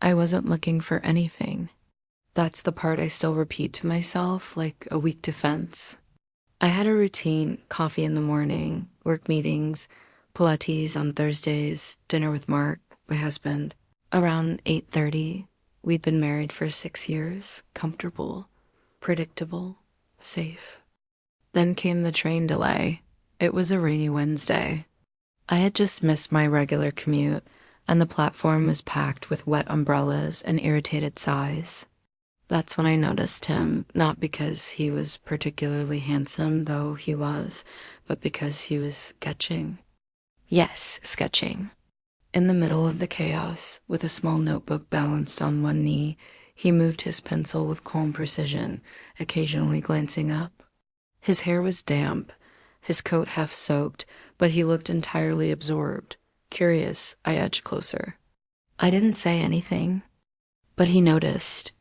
I wasn't looking for anything. That's the part I still repeat to myself like a weak defense. I had a routine: coffee in the morning, work meetings, Pilates on Thursdays, dinner with Mark, my husband. Around 8:30, we'd been married for 6 years, comfortable, predictable, safe. Then came the train delay. It was a rainy Wednesday. I had just missed my regular commute, and the platform was packed with wet umbrellas and irritated sighs. That's when I noticed him, not because he was particularly handsome, though he was, but because he was sketching. Yes, sketching. In the middle of the chaos, with a small notebook balanced on one knee, he moved his pencil with calm precision, occasionally glancing up. His hair was damp, his coat half soaked, but he looked entirely absorbed. Curious, I edged closer. I didn't say anything, but he noticed.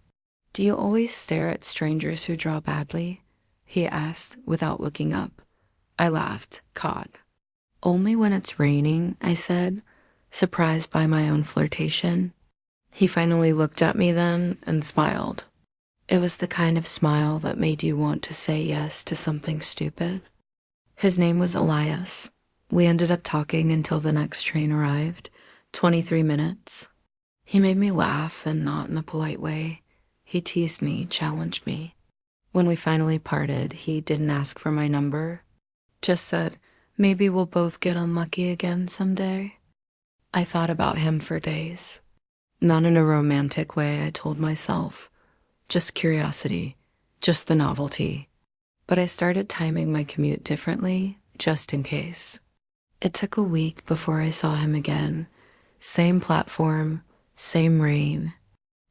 "Do you always stare at strangers who draw badly?" he asked without looking up. I laughed, caught. "Only when it's raining," I said, surprised by my own flirtation. He finally looked at me then and smiled. It was the kind of smile that made you want to say yes to something stupid. His name was Elias. We ended up talking until the next train arrived, 23 minutes. He made me laugh, and not in a polite way. He teased me, challenged me. When we finally parted, he didn't ask for my number, just said, "Maybe we'll both get unlucky again someday." I thought about him for days. Not in a romantic way, I told myself. Just curiosity, just the novelty. But I started timing my commute differently, just in case. It took a week before I saw him again. Same platform, same rain.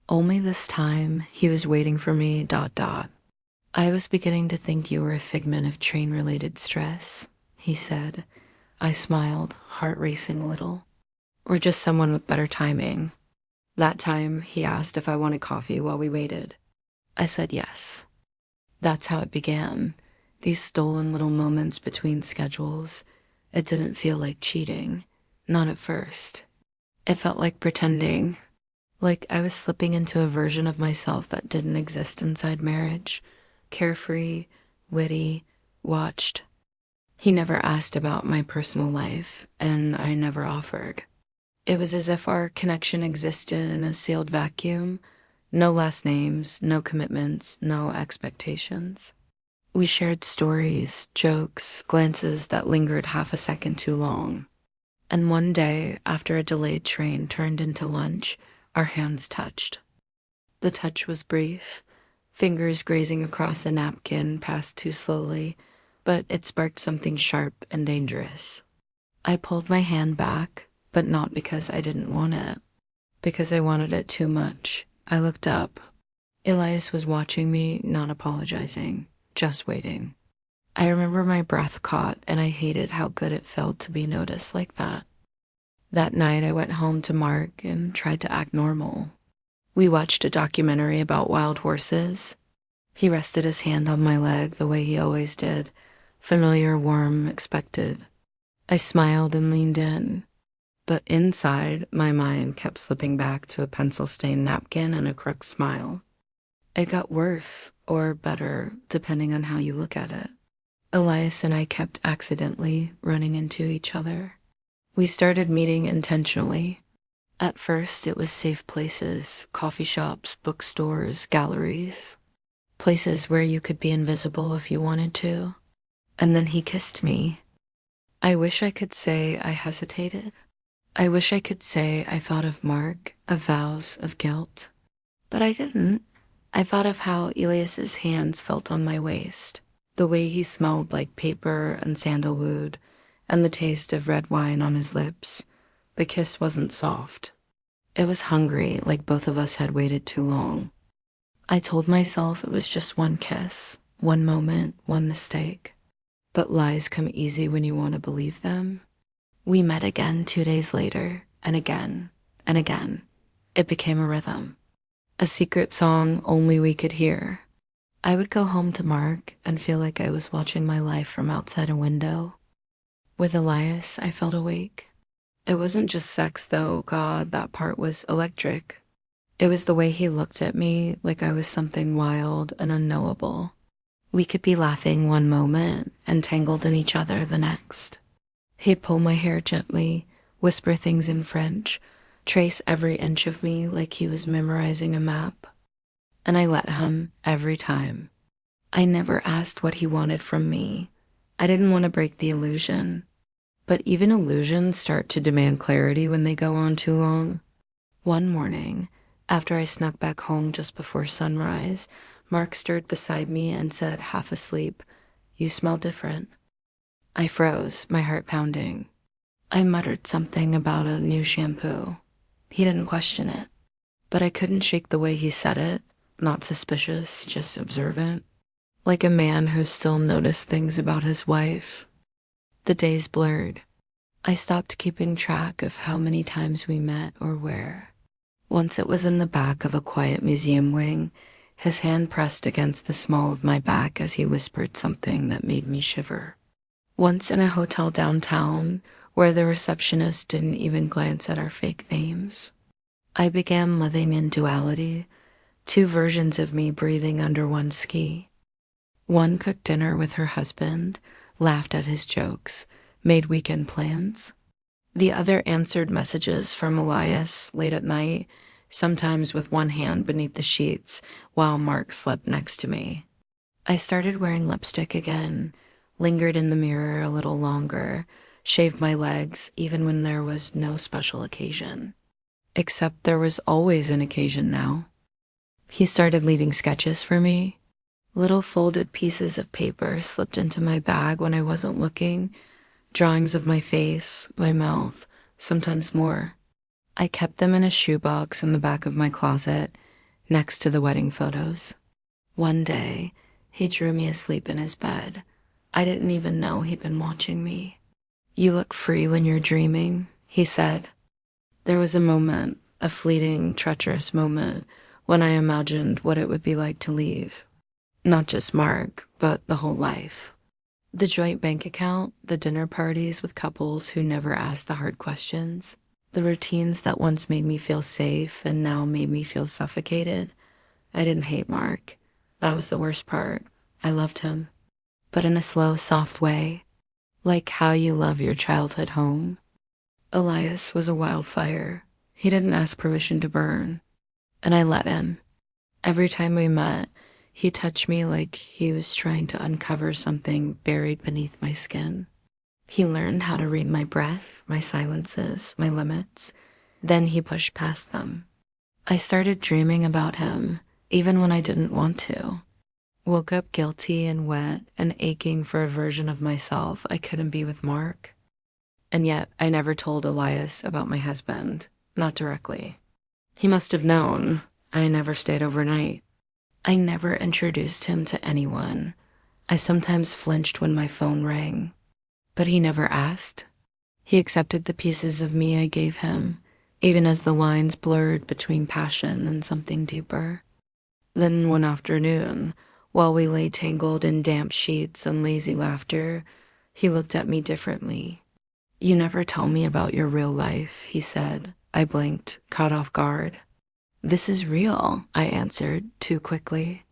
Only this time, he was waiting for me, ... "I was beginning to think you were a figment of train-related stress," he said. I smiled, heart racing a little. "Or just someone with better timing." That time, he asked if I wanted coffee while we waited. I said yes. That's how it began. These stolen little moments between schedules. It didn't feel like cheating. Not at first. It felt like pretending. Like I was slipping into a version of myself that didn't exist inside marriage. Carefree, witty, watched. He never asked about my personal life, and I never offered. It was as if our connection existed in a sealed vacuum. No last names, no commitments, no expectations. We shared stories, jokes, glances that lingered half a second too long. And one day, after a delayed train turned into lunch, our hands touched. The touch was brief. Fingers grazing across a napkin passed too slowly, but it sparked something sharp and dangerous. I pulled my hand back, but not because I didn't want it. Because I wanted it too much. I looked up. Elias was watching me, not apologizing, just waiting. I remember my breath caught, and I hated how good it felt to be noticed like that. That night, I went home to Mark and tried to act normal. We watched a documentary about wild horses. He rested his hand on my leg the way he always did, familiar, warm, expected. I smiled and leaned in. But inside, my mind kept slipping back to a pencil-stained napkin and a crooked smile. It got worse, or better, depending on how you look at it. Elias and I kept accidentally running into each other. We started meeting intentionally. At first, it was safe places, coffee shops, bookstores, galleries. Places where you could be invisible if you wanted to. And then he kissed me. I wish I could say I hesitated. I wish I could say I thought of Mark, of vows, of guilt. But I didn't. I thought of how Elias's hands felt on my waist, the way he smelled like paper and sandalwood, and the taste of red wine on his lips. The kiss wasn't soft. It was hungry, like both of us had waited too long. I told myself it was just one kiss, one moment, one mistake. But lies come easy when you want to believe them. We met again 2 days later, and again, and again. It became a rhythm. A secret song only we could hear. I would go home to Mark and feel like I was watching my life from outside a window. With Elias, I felt awake. It wasn't just sex, though. God, that part was electric. It was the way he looked at me like I was something wild and unknowable. We could be laughing one moment and tangled in each other the next. He'd pull my hair gently, whisper things in French, trace every inch of me like he was memorizing a map. And I let him every time. I never asked what he wanted from me. I didn't want to break the illusion. But even illusions start to demand clarity when they go on too long. One morning, after I snuck back home just before sunrise, Mark stirred beside me and said, half asleep, "You smell different." I froze, my heart pounding. I muttered something about a new shampoo. He didn't question it, but I couldn't shake the way he said it, not suspicious, just observant, like a man who still noticed things about his wife. The days blurred. I stopped keeping track of how many times we met or where. Once it was in the back of a quiet museum wing, his hand pressed against the small of my back as he whispered something that made me shiver. Once in a hotel downtown, where the receptionist didn't even glance at our fake names. I began living in duality, two versions of me breathing under one ski. One cooked dinner with her husband, laughed at his jokes, made weekend plans. The other answered messages from Elias late at night, sometimes with one hand beneath the sheets while Mark slept next to me. I started wearing lipstick again, lingered in the mirror a little longer, shaved my legs even when there was no special occasion. Except there was always an occasion now. He started leaving sketches for me. Little folded pieces of paper slipped into my bag when I wasn't looking, drawings of my face, my mouth, sometimes more. I kept them in a shoebox in the back of my closet, next to the wedding photos. One day, he drew me asleep in his bed. I didn't even know he'd been watching me. "You look free when you're dreaming," he said. There was a moment, a fleeting, treacherous moment, when I imagined what it would be like to leave. Not just Mark, but the whole life. The joint bank account, the dinner parties with couples who never asked the hard questions, the routines that once made me feel safe and now made me feel suffocated. I didn't hate Mark. That was the worst part. I loved him. But in a slow, soft way, like how you love your childhood home. Elias was a wildfire. He didn't ask permission to burn, and I let him. Every time we met, he touched me like he was trying to uncover something buried beneath my skin. He learned how to read my breath, my silences, my limits. Then he pushed past them. I started dreaming about him, even when I didn't want to. Woke up guilty and wet and aching for a version of myself I couldn't be with Mark. And yet I never told Elias about my husband, not directly. He must have known. I never stayed overnight. I never introduced him to anyone. I sometimes flinched when my phone rang. But he never asked. He accepted the pieces of me I gave him, even as the lines blurred between passion and something deeper. Then one afternoon, while we lay tangled in damp sheets and lazy laughter, he looked at me differently. "You never tell me about your real life," he said. I blinked, caught off guard. "This is real," I answered, too quickly.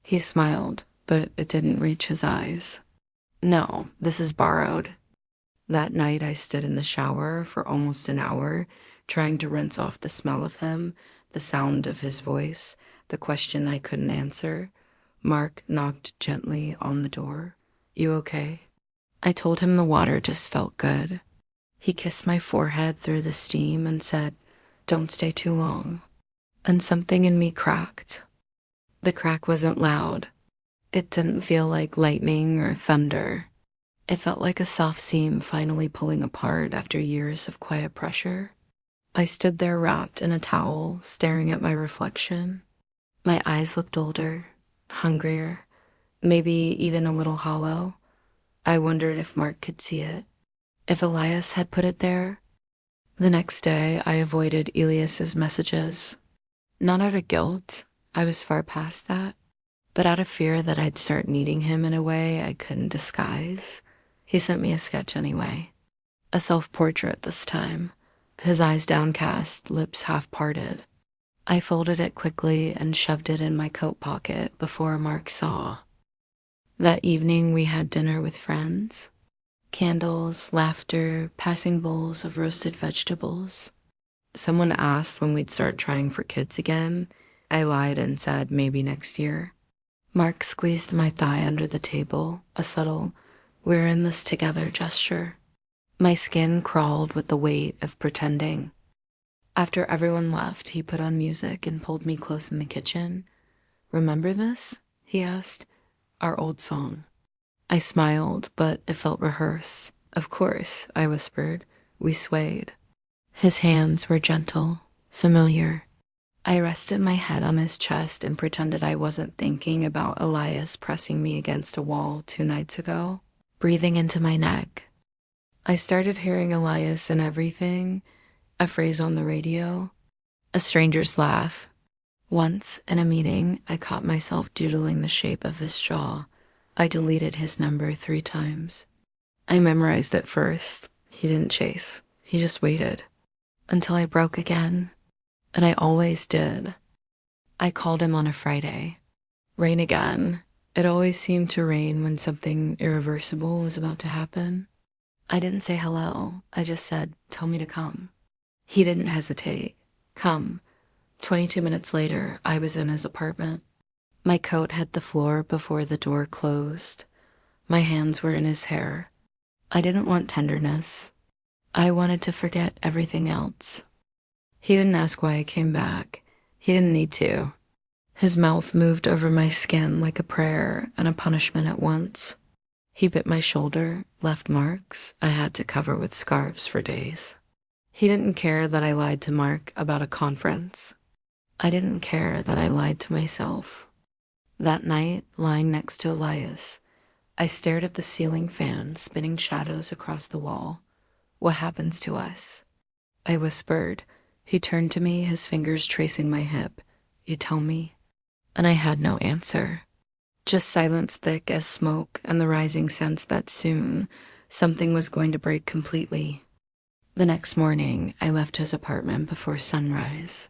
He smiled, but it didn't reach his eyes. "No, this is borrowed." That night I stood in the shower for almost an hour, trying to rinse off the smell of him, the sound of his voice, the question I couldn't answer. Mark knocked gently on the door. "You okay?" I told him the water just felt good. He kissed my forehead through the steam and said, "Don't stay too long." And something in me cracked. The crack wasn't loud. It didn't feel like lightning or thunder. It felt like a soft seam finally pulling apart after years of quiet pressure. I stood there wrapped in a towel, staring at my reflection. My eyes looked older, hungrier, maybe even a little hollow. I wondered if Mark could see it, if Elias had put it there. The next day, I avoided Elias's messages. Not out of guilt, I was far past that, but out of fear that I'd start needing him in a way I couldn't disguise. He sent me a sketch anyway. A self-portrait this time, his eyes downcast, lips half parted. I folded it quickly and shoved it in my coat pocket before Mark saw. That evening, we had dinner with friends. Candles, laughter, passing bowls of roasted vegetables. Someone asked when we'd start trying for kids again. I lied and said maybe next year. Mark squeezed my thigh under the table, a subtle, we're in this together gesture. My skin crawled with the weight of pretending. After everyone left, he put on music and pulled me close in the kitchen. Remember this? He asked. Our old song. I smiled, but it felt rehearsed. Of course, I whispered. We swayed. His hands were gentle, familiar. I rested my head on his chest and pretended I wasn't thinking about Elias pressing me against a wall 2 nights ago, breathing into my neck. I started hearing Elias in everything, a phrase on the radio, a stranger's laugh. Once, in a meeting, I caught myself doodling the shape of his jaw. I deleted his number 3 times. I memorized it first. He didn't chase. He just waited. Until I broke again. And I always did. I called him on a Friday. Rain again. It always seemed to rain when something irreversible was about to happen. I didn't say hello. I just said, tell me to come. He didn't hesitate. Come. 22 minutes later, I was in his apartment. My coat hit the floor before the door closed. My hands were in his hair. I didn't want tenderness. I wanted to forget everything else. He didn't ask why I came back. He didn't need to. His mouth moved over my skin like a prayer and a punishment at once. He bit my shoulder, left marks I had to cover with scarves for days. He didn't care that I lied to Mark about a conference. I didn't care that I lied to myself. That night, lying next to Elias, I stared at the ceiling fan spinning shadows across the wall. What happens to us? I whispered. He turned to me, his fingers tracing my hip. You tell me? And I had no answer. Just silence thick as smoke and the rising sense that soon something was going to break completely. The next morning, I left his apartment before sunrise.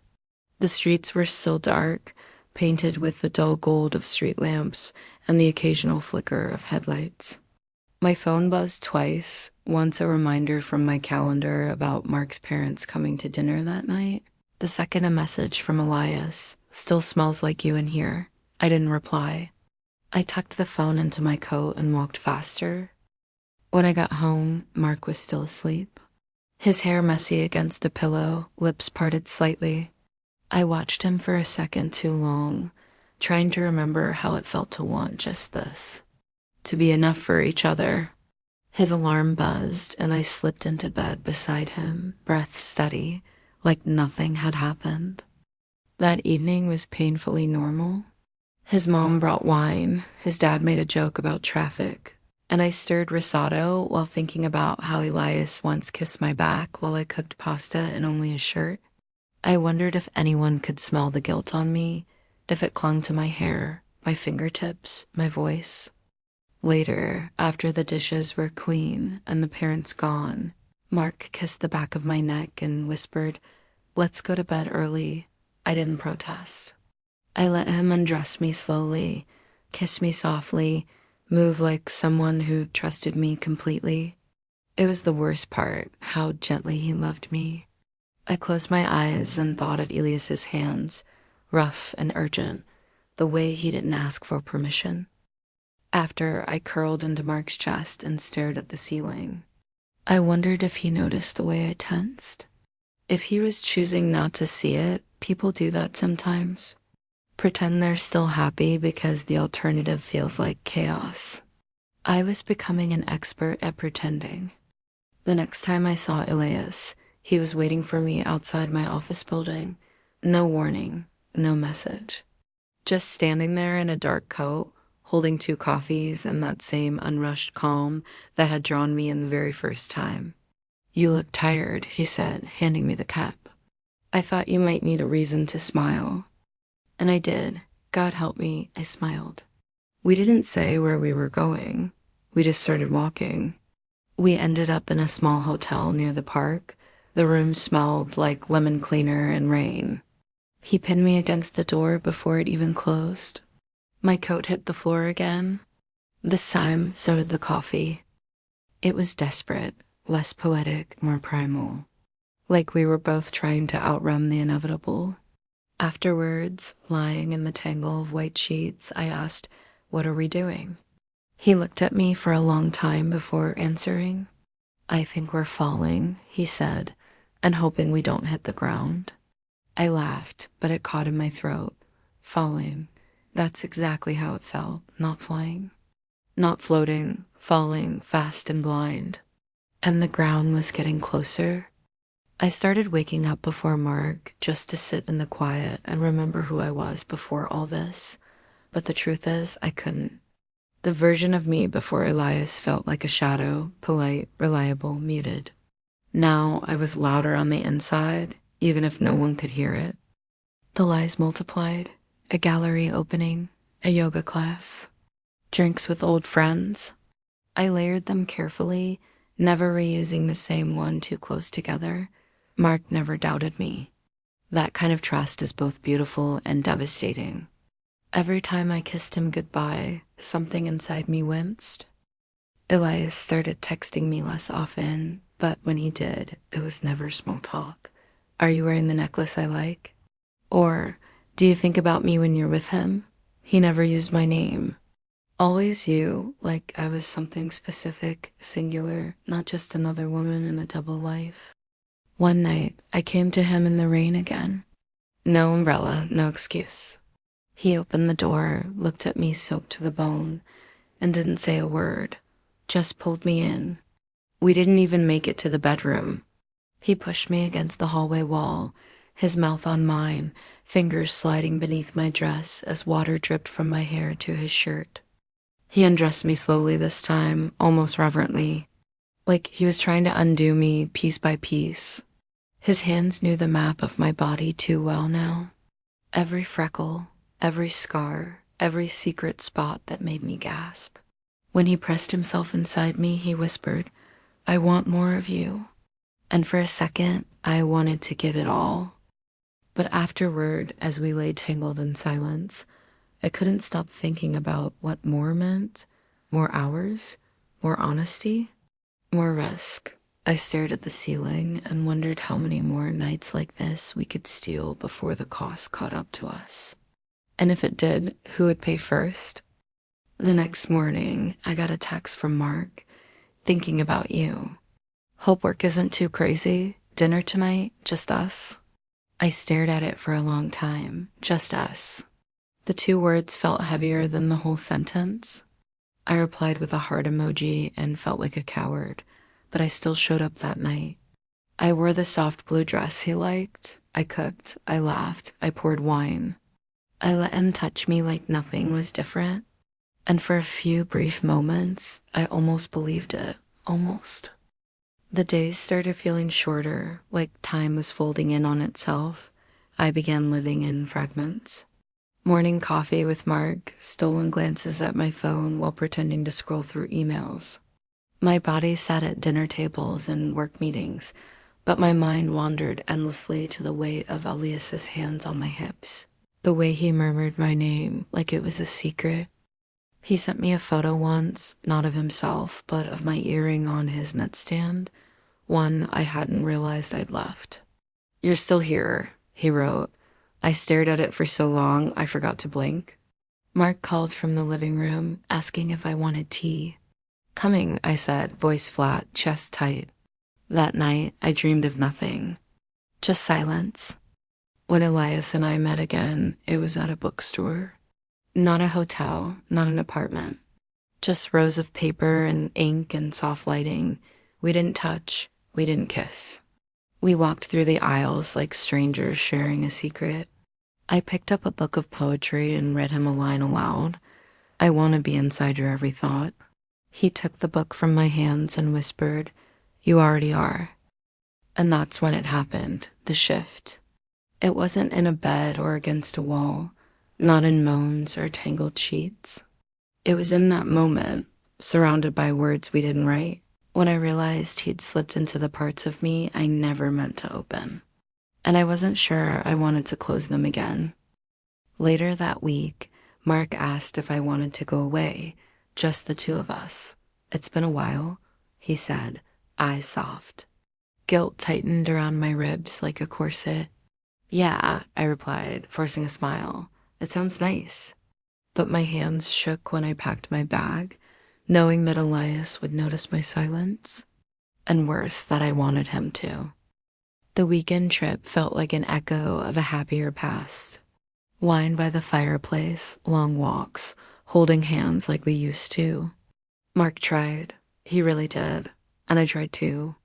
The streets were still dark, painted with the dull gold of street lamps and the occasional flicker of headlights. My phone buzzed twice, once a reminder from my calendar about Mark's parents coming to dinner that night. The second a message from Elias, still smells like you in here. I didn't reply. I tucked the phone into my coat and walked faster. When I got home, Mark was still asleep. His hair messy against the pillow, lips parted slightly. I watched him for a second too long, trying to remember how it felt to want just this. To be enough for each other. His alarm buzzed, and I slipped into bed beside him, breath steady, like nothing had happened. That evening was painfully normal. His mom brought wine, his dad made a joke about traffic, and I stirred risotto while thinking about how Elias once kissed my back while I cooked pasta in only a shirt. I wondered if anyone could smell the guilt on me, if it clung to my hair, my fingertips, my voice. Later, after the dishes were clean and the parents gone, Mark kissed the back of my neck and whispered, let's go to bed early. I didn't protest. I let him undress me slowly, kiss me softly, move like someone who trusted me completely. It was the worst part, how gently he loved me. I closed my eyes and thought of Elias's hands, rough and urgent, the way he didn't ask for permission. After, I curled into Mark's chest and stared at the ceiling. I wondered if he noticed the way I tensed. If he was choosing not to see it, people do that sometimes. Pretend they're still happy because the alternative feels like chaos. I was becoming an expert at pretending. The next time I saw Elias, he was waiting for me outside my office building. No warning, no message. Just standing there in a dark coat, holding 2 coffees and that same unrushed calm that had drawn me in the very first time. You look tired, he said, handing me the cup. I thought you might need a reason to smile. And I did. God help me, I smiled. We didn't say where we were going. We just started walking. We ended up in a small hotel near the park. The room smelled like lemon cleaner and rain. He pinned me against the door before it even closed. My coat hit the floor again. This time, so did the coffee. It was desperate, less poetic, more primal. Like we were both trying to outrun the inevitable. Afterwards, lying in the tangle of white sheets, I asked, "What are we doing?" He looked at me for a long time before answering. "I think we're falling," he said, "and hoping we don't hit the ground." I laughed, but it caught in my throat. Falling. That's exactly how it felt, not flying. Not floating, falling, fast and blind. And the ground was getting closer. I started waking up before Mark just to sit in the quiet and remember who I was before all this. But the truth is, I couldn't. The version of me before Elias felt like a shadow, polite, reliable, muted. Now I was louder on the inside, even if no one could hear it. The lies multiplied. A gallery opening, a yoga class, drinks with old friends. I layered them carefully, never reusing the same one too close together. Mark never doubted me. That kind of trust is both beautiful and devastating. Every time I kissed him goodbye, something inside me winced. Elias started texting me less often, but when he did, it was never small talk. "Are you wearing the necklace I like?" Or, "Do you think about me when you're with him?" He never used my name. Always you, like I was something specific, singular, not just another woman in a double life. One night, I came to him in the rain again. No umbrella, no excuse. He opened the door, looked at me soaked to the bone, and didn't say a word, just pulled me in. We didn't even make it to the bedroom. He pushed me against the hallway wall, his mouth on mine, fingers sliding beneath my dress as water dripped from my hair to his shirt. He undressed me slowly this time, almost reverently, like he was trying to undo me piece by piece. His hands knew the map of my body too well now. Every freckle, every scar, every secret spot that made me gasp. When he pressed himself inside me, he whispered, "I want more of you." And for a second, I wanted to give it all. But afterward, as we lay tangled in silence, I couldn't stop thinking about what more meant. More hours, more honesty, more risk. I stared at the ceiling and wondered how many more nights like this we could steal before the cost caught up to us. And if it did, who would pay first? The next morning, I got a text from Mark, "Thinking about you. Hope work isn't too crazy. Dinner tonight, just us." I stared at it for a long time. Just us. The two words felt heavier than the whole sentence. I replied with a heart emoji and felt like a coward, but I still showed up that night. I wore the soft blue dress he liked. I cooked, I laughed, I poured wine. I let him touch me like nothing was different. And for a few brief moments, I almost believed it. Almost. The days started feeling shorter, like time was folding in on itself. I began living in fragments. Morning coffee with Mark, stolen glances at my phone while pretending to scroll through emails. My body sat at dinner tables and work meetings, but my mind wandered endlessly to the weight of Elias's hands on my hips, the way he murmured my name like it was a secret. He sent me a photo once, not of himself, but of my earring on his nightstand, one I hadn't realized I'd left. "You're still here," he wrote. I stared at it for so long, I forgot to blink. Mark called from the living room, asking if I wanted tea. "Coming," I said, voice flat, chest tight. That night, I dreamed of nothing. Just silence. When Elias and I met again, it was at a bookstore. Not a hotel, not an apartment. Just rows of paper and ink and soft lighting. We didn't touch, we didn't kiss. We walked through the aisles like strangers sharing a secret. I picked up a book of poetry and read him a line aloud. "I want to be inside your every thought." He took the book from my hands and whispered, "You already are." And that's when it happened, the shift. It wasn't in a bed or against a wall, not in moans or tangled sheets. It was in that moment, surrounded by words we didn't write, when I realized he'd slipped into the parts of me I never meant to open. and I wasn't sure I wanted to close them again. Later that week, Mark asked if I wanted to go away, just the two of us. It's been a while, he said, eyes soft. Guilt tightened around my ribs like a corset. Yeah, I replied, forcing a smile. It sounds nice. But my hands shook when I packed my bag, knowing that Elias would notice my silence, and worse, that I wanted him to. The weekend trip felt like an echo of a happier past. Wine by the fireplace, long walks, holding hands like we used to. Mark tried. He really did. And I tried too.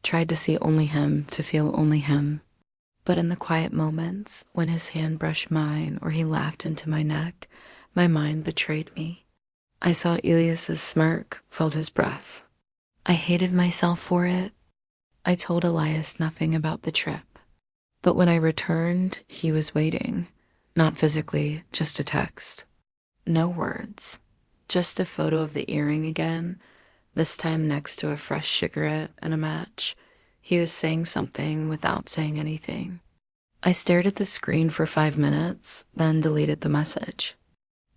Tried to see only him, to feel only him. But in the quiet moments, when his hand brushed mine or he laughed into my neck, my mind betrayed me. I saw Elias's smirk, felt his breath. I hated myself for it. I told Elias nothing about the trip. But when I returned, he was waiting. Not physically, just a text. No words. Just a photo of the earring again, this time next to a fresh cigarette and a match. He was saying something without saying anything. I stared at the screen for 5 minutes, then deleted the message.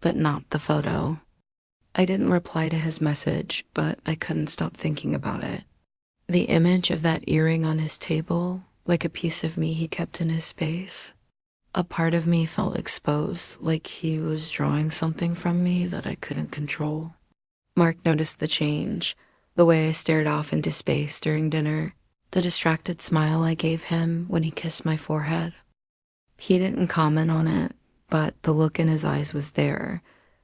But not the photo. I didn't reply to his message, but I couldn't stop thinking about it. The image of that earring on his table, like a piece of me he kept in his space. A part of me felt exposed, like he was drawing something from me that I couldn't control. Mark noticed the change, the way I stared off into space during dinner, the distracted smile I gave him when he kissed my forehead. He didn't comment on it, but the look in his eyes was there,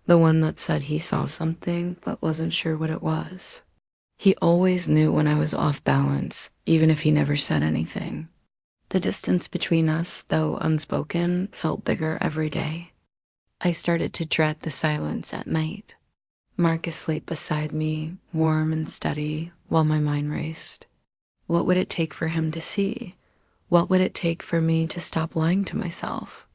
the one that said he saw something but wasn't sure what it was. He always knew when I was off balance, even if he never said anything. The distance between us, though unspoken, felt bigger every day. I started to dread the silence at night. Mark asleep beside me, warm and steady, while my mind raced. What would it take for him to see? What would it take for me to stop lying to myself?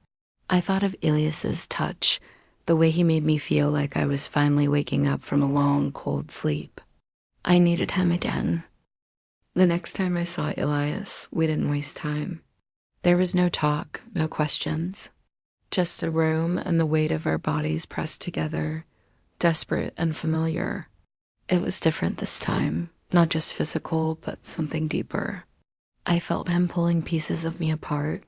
I thought of Elias's touch, the way he made me feel like I was finally waking up from a long, cold sleep. I needed him again. The next time I saw Elias, we didn't waste time. There was no talk, no questions. Just a room and the weight of our bodies pressed together, desperate and familiar. It was different this time, not just physical, but something deeper. I felt him pulling pieces of me apart,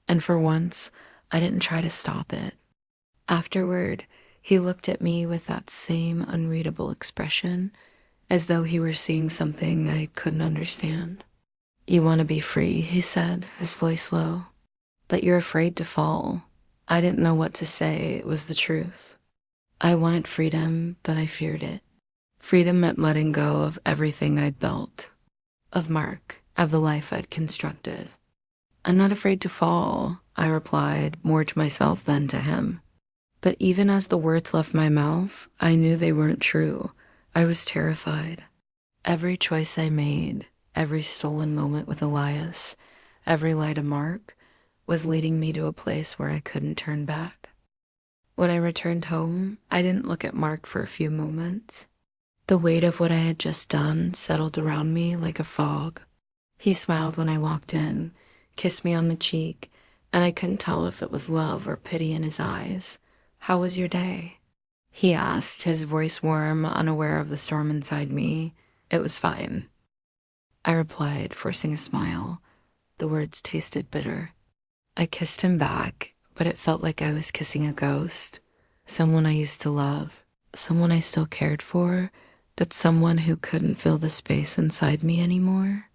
and for once, I didn't try to stop it. Afterward, he looked at me with that same unreadable expression, as though he were seeing something I couldn't understand. You want to be free, he said, his voice low. But you're afraid to fall. I didn't know what to say, it was the truth. I wanted freedom, but I feared it. Freedom meant letting go of everything I'd built. Of Mark, of the life I'd constructed. I'm not afraid to fall, I replied, more to myself than to him. But even as the words left my mouth, I knew they weren't true. I was terrified. Every choice I made, every stolen moment with Elias, every lie to Mark, was leading me to a place where I couldn't turn back. When I returned home, I didn't look at Mark for a few moments. The weight of what I had just done settled around me like a fog. He smiled when I walked in, kissed me on the cheek, and I couldn't tell if it was love or pity in his eyes. How was your day? He asked, his voice warm, unaware of the storm inside me. It was fine. I replied, forcing a smile. The words tasted bitter. I kissed him back, but it felt like I was kissing a ghost. Someone I used to love, someone I still cared for, but someone who couldn't fill the space inside me anymore.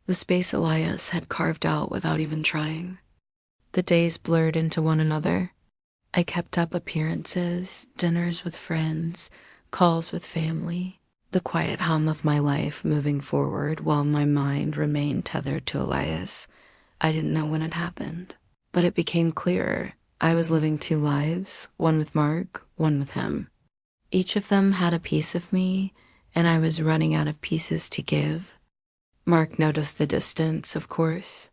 The space Elias had carved out without even trying. The days blurred into one another. I kept up appearances, dinners with friends, calls with family, the quiet hum of my life moving forward while my mind remained tethered to Elias. I didn't know when it happened, but it became clearer. I was living 2 lives, one with Mark, one with him. Each of them had a piece of me, and I was running out of pieces to give. Mark noticed the distance, of course.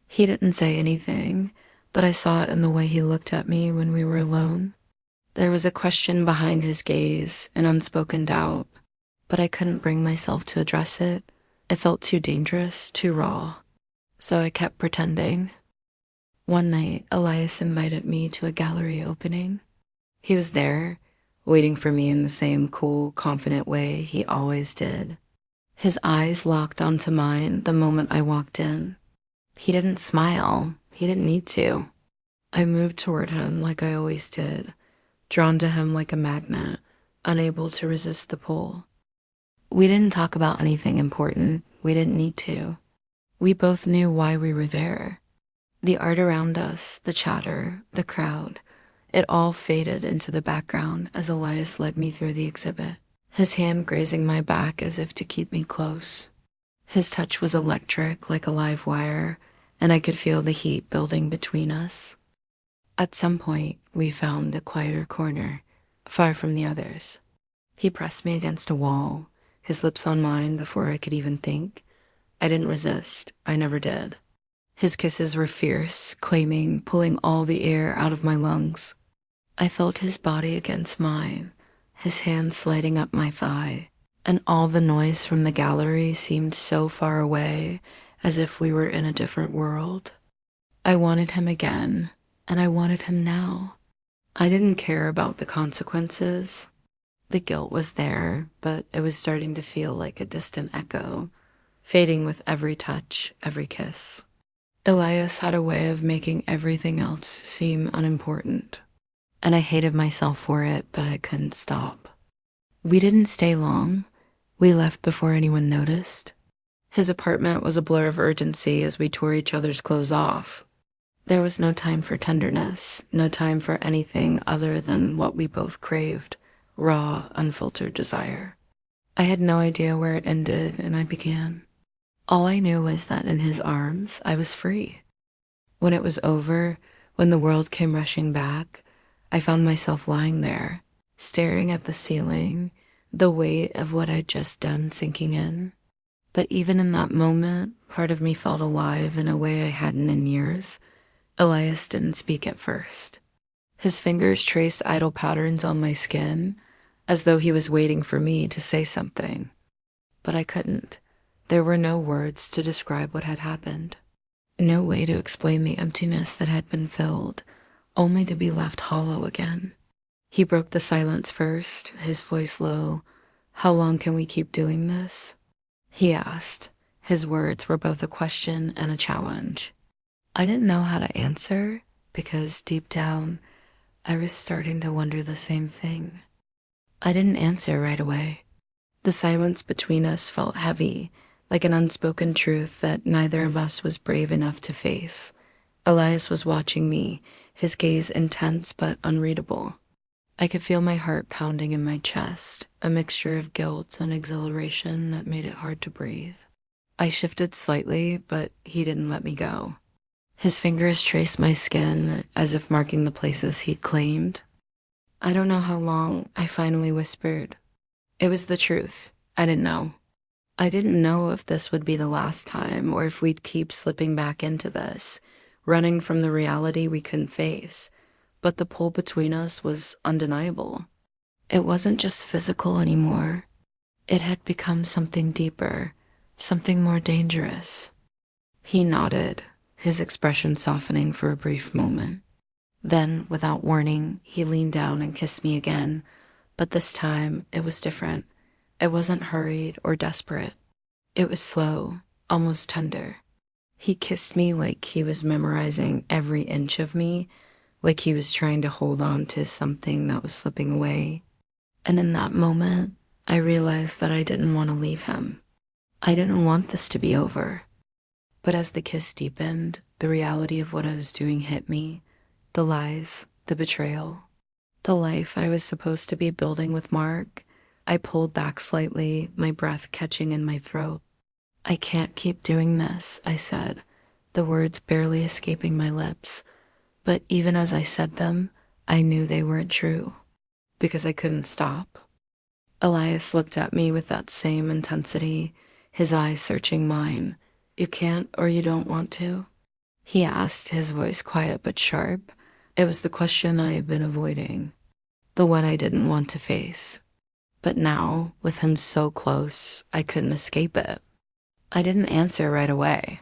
He didn't say anything, but I saw it in the way he looked at me when we were alone. There was a question behind his gaze, an unspoken doubt, but I couldn't bring myself to address it. It felt too dangerous, too raw. So I kept pretending. One night, Elias invited me to a gallery opening. He was there, waiting for me in the same cool, confident way he always did. His eyes locked onto mine the moment I walked in. He didn't smile. He didn't need to. I moved toward him like I always did, drawn to him like a magnet, unable to resist the pull. We didn't talk about anything important. We didn't need to. We both knew why we were there. The art around us, the chatter, the crowd, it all faded into the background as Elias led me through the exhibit, his hand grazing my back as if to keep me close. His touch was electric like a live wire, and I could feel the heat building between us. At some point, we found a quieter corner, far from the others. He pressed me against a wall, his lips on mine before I could even think. I didn't resist. I never did. His kisses were fierce, claiming, pulling all the air out of my lungs. I felt his body against mine, his hand sliding up my thigh, and all the noise from the gallery seemed so far away, as if we were in a different world. I wanted him again, and I wanted him now. I didn't care about the consequences. The guilt was there, but it was starting to feel like a distant echo, fading with every touch, every kiss. Elias had a way of making everything else seem unimportant, and I hated myself for it, but I couldn't stop. We didn't stay long. We left before anyone noticed. His apartment was a blur of urgency as we tore each other's clothes off. There was no time for tenderness, no time for anything other than what we both craved, raw, unfiltered desire. I had no idea where it ended and I began. All I knew was that in his arms, I was free. When it was over, when the world came rushing back, I found myself lying there, staring at the ceiling, the weight of what I'd just done sinking in. But even in that moment, part of me felt alive in a way I hadn't in years. Elias didn't speak at first. His fingers traced idle patterns on my skin, as though he was waiting for me to say something. But I couldn't. There were no words to describe what had happened. No way to explain the emptiness that had been filled, only to be left hollow again. He broke the silence first, his voice low. "How long can we keep doing this?" He asked. His words were both a question and a challenge. I didn't know how to answer, because deep down, I was starting to wonder the same thing. I didn't answer right away. The silence between us felt heavy, like an unspoken truth that neither of us was brave enough to face. Elias was watching me, his gaze intense but unreadable. I could feel my heart pounding in my chest, a mixture of guilt and exhilaration that made it hard to breathe. I shifted slightly, but he didn't let me go. His fingers traced my skin as if marking the places he'd claimed. "I don't know how long," I finally whispered. It was the truth. I didn't know. I didn't know if this would be the last time or if we'd keep slipping back into this, running from the reality we couldn't face. But the pull between us was undeniable. It wasn't just physical anymore. It had become something deeper, something more dangerous. He nodded, his expression softening for a brief moment. Then, without warning, he leaned down and kissed me again, but this time it was different. It wasn't hurried or desperate. It was slow, almost tender. He kissed me like he was memorizing every inch of me, like he was trying to hold on to something that was slipping away. And in that moment, I realized that I didn't want to leave him. I didn't want this to be over. But as the kiss deepened, the reality of what I was doing hit me. The lies, the betrayal, the life I was supposed to be building with Mark. I pulled back slightly, my breath catching in my throat. "I can't keep doing this," I said, the words barely escaping my lips. But even as I said them, I knew they weren't true, because I couldn't stop. Elias looked at me with that same intensity, his eyes searching mine. "You can't or you don't want to?" He asked, his voice quiet but sharp. It was the question I had been avoiding, the one I didn't want to face. But now, with him so close, I couldn't escape it. I didn't answer right away.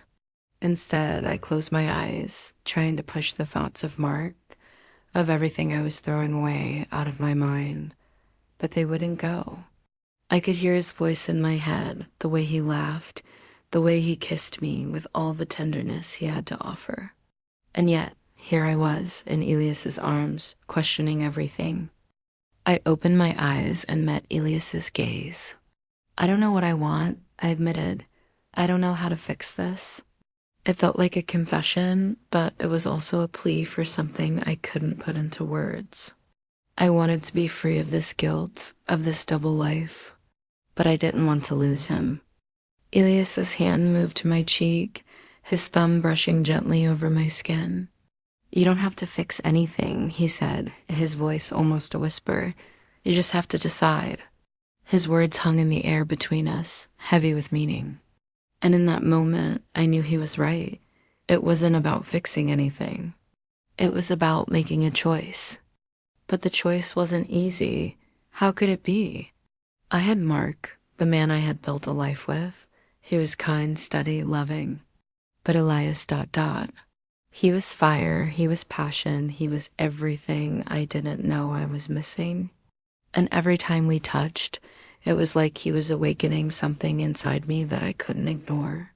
Instead, I closed my eyes, trying to push the thoughts of Mark, of everything I was throwing away out of my mind, but they wouldn't go. I could hear his voice in my head, the way he laughed, the way he kissed me with all the tenderness he had to offer. And yet, here I was in Elias's arms, questioning everything. I opened my eyes and met Elias's gaze. I don't know what I want, I admitted. I don't know how to fix this. It felt like a confession, but it was also a plea for something I couldn't put into words. I wanted to be free of this guilt, of this double life, but I didn't want to lose him. Elias's hand moved to my cheek, his thumb brushing gently over my skin. "You don't have to fix anything," he said, his voice almost a whisper. "You just have to decide." His words hung in the air between us, heavy with meaning. And in that moment, I knew he was right. It wasn't about fixing anything. It was about making a choice. But the choice wasn't easy. How could it be? I had Mark, the man I had built a life with. He was kind, steady, loving. But Elias ... He was fire, he was passion, he was everything I didn't know I was missing. And every time we touched, it was like he was awakening something inside me that I couldn't ignore.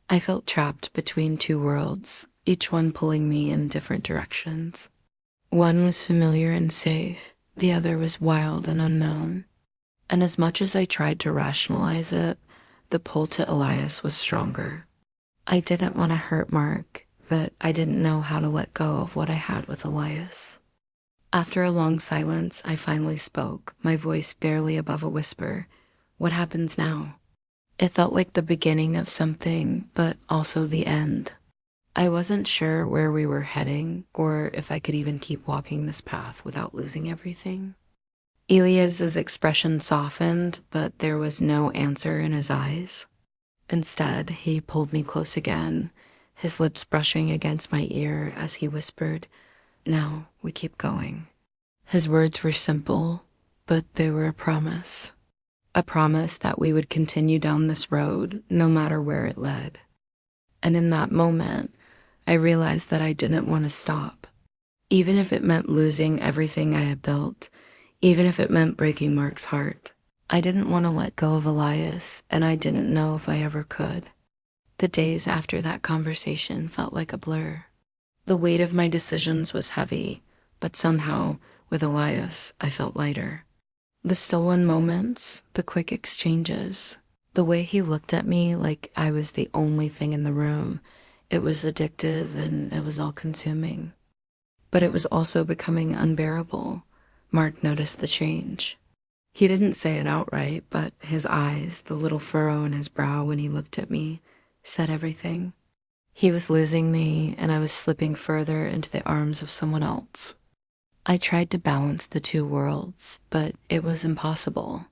I felt trapped between two worlds, each one pulling me in different directions. One was familiar and safe, the other was wild and unknown. And as much as I tried to rationalize it, the pull to Elias was stronger. I didn't want to hurt Mark, but I didn't know how to let go of what I had with Elias. After a long silence, I finally spoke, my voice barely above a whisper. "What happens now?" It felt like the beginning of something, but also the end. I wasn't sure where we were heading, or if I could even keep walking this path without losing everything. Elias's expression softened, but there was no answer in his eyes. Instead, he pulled me close again, his lips brushing against my ear as he whispered, "Now we keep going." His words were simple, but they were a promise. A promise that we would continue down this road, no matter where it led. And in that moment, I realized that I didn't want to stop. Even if it meant losing everything I had built, even if it meant breaking Mark's heart, I didn't want to let go of Elias, and I didn't know if I ever could. The days after that conversation felt like a blur. The weight of my decisions was heavy, but somehow, with Elias, I felt lighter. The stolen moments, the quick exchanges, the way he looked at me like I was the only thing in the room, it was addictive and it was all-consuming. But it was also becoming unbearable. Mark noticed the change. He didn't say it outright, but his eyes, the little furrow in his brow when he looked at me, said everything. He was losing me, and I was slipping further into the arms of someone else. I tried to balance the two worlds, but it was impossible.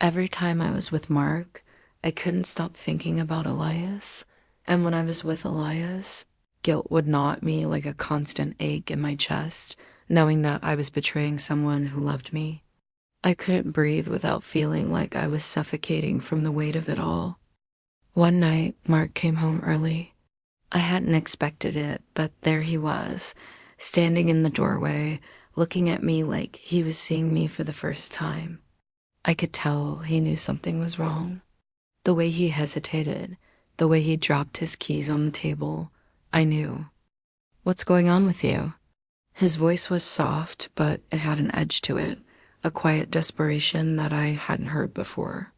Every time I was with Mark, I couldn't stop thinking about Elias, and when I was with Elias, guilt would gnaw at me like a constant ache in my chest, knowing that I was betraying someone who loved me. I couldn't breathe without feeling like I was suffocating from the weight of it all. One night, Mark came home early. I hadn't expected it, but there he was, standing in the doorway, looking at me like he was seeing me for the first time. I could tell he knew something was wrong. The way he hesitated, the way he dropped his keys on the table, I knew. "What's going on with you?" His voice was soft, but it had an edge to it, a quiet desperation that I hadn't heard before.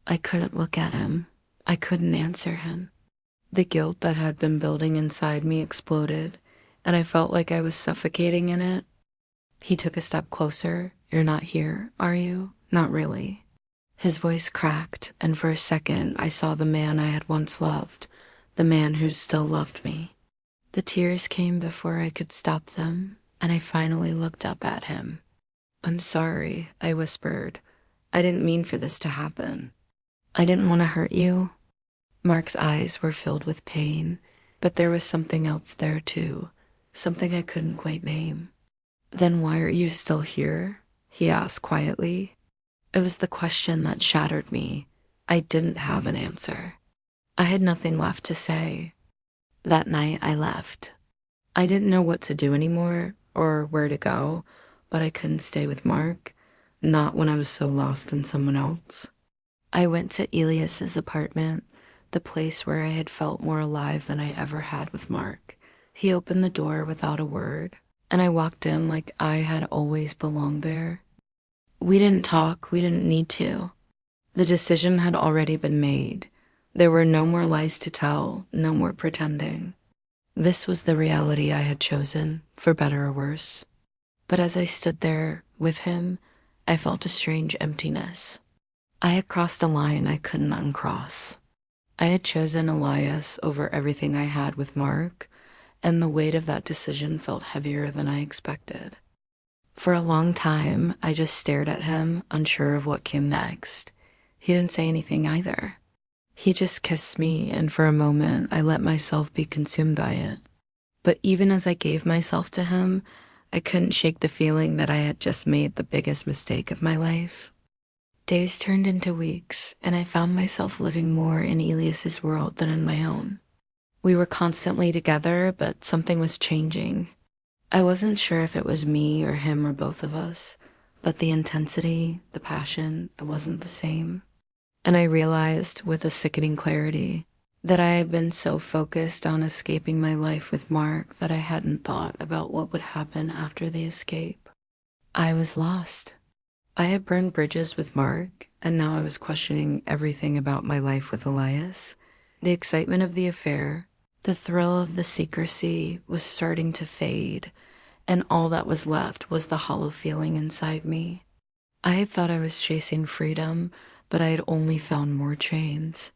I couldn't look at him. I couldn't answer him. The guilt that had been building inside me exploded, and I felt like I was suffocating in it. He took a step closer. "You're not here, are you?" "Not really." His voice cracked, and for a second I saw the man I had once loved, the man who still loved me. The tears came before I could stop them, and I finally looked up at him. "I'm sorry," I whispered. "I didn't mean for this to happen. I didn't want to hurt you." Mark's eyes were filled with pain, but there was something else there too, something I couldn't quite name. "Then why are you still here?" he asked quietly. It was the question that shattered me. I didn't have an answer. I had nothing left to say. That night, I left. I didn't know what to do anymore or where to go, but I couldn't stay with Mark, not when I was so lost in someone else. I went to Elias's apartment, the place where I had felt more alive than I ever had with Mark. He opened the door without a word, and I walked in like I had always belonged there. We didn't talk, we didn't need to. The decision had already been made. There were no more lies to tell, no more pretending. This was the reality I had chosen, for better or worse. But as I stood there with him, I felt a strange emptiness. I had crossed a line I couldn't uncross. I had chosen Elias over everything I had with Mark, and the weight of that decision felt heavier than I expected. For a long time, I just stared at him, unsure of what came next. He didn't say anything either. He just kissed me, and for a moment, I let myself be consumed by it. But even as I gave myself to him, I couldn't shake the feeling that I had just made the biggest mistake of my life. Days turned into weeks, and I found myself living more in Elias's world than in my own. We were constantly together, but something was changing. I wasn't sure if it was me or him or both of us, but the intensity, the passion, it wasn't the same. And I realized with a sickening clarity that I had been so focused on escaping my life with Mark that I hadn't thought about what would happen after the escape. I was lost. I had burned bridges with Mark, and now I was questioning everything about my life with Elias. The excitement of the affair, the thrill of the secrecy was starting to fade, and all that was left was the hollow feeling inside me. I had thought I was chasing freedom, but I had only found more chains.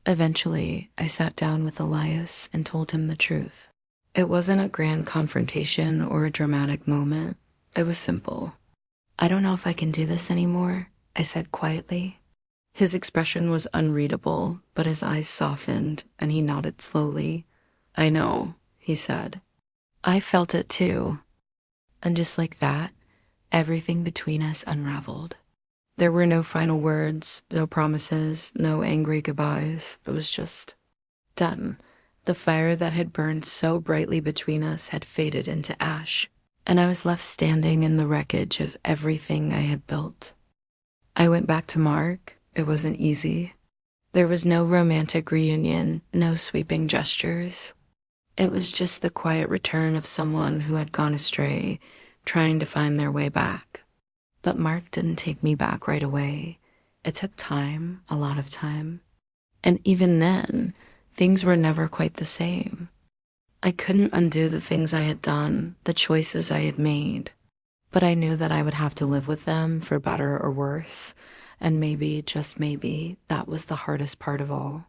Eventually, I sat down with Elias and told him the truth. It wasn't a grand confrontation or a dramatic moment. It was simple. I don't know if I can do this anymore, I said quietly. His expression was unreadable, but his eyes softened and he nodded slowly. I know, he said. I felt it too. And just like that, everything between us unraveled. There were no final words, no promises, no angry goodbyes. It was just done. The fire that had burned so brightly between us had faded into ash, and I was left standing in the wreckage of everything I had built. I went back to Mark. It wasn't easy. There was no romantic reunion, no sweeping gestures. It was just the quiet return of someone who had gone astray, trying to find their way back. But Mark didn't take me back right away. It took time, a lot of time. And even then, things were never quite the same. I couldn't undo the things I had done, the choices I had made. But I knew that I would have to live with them for better or worse. And maybe, just maybe, that was the hardest part of all.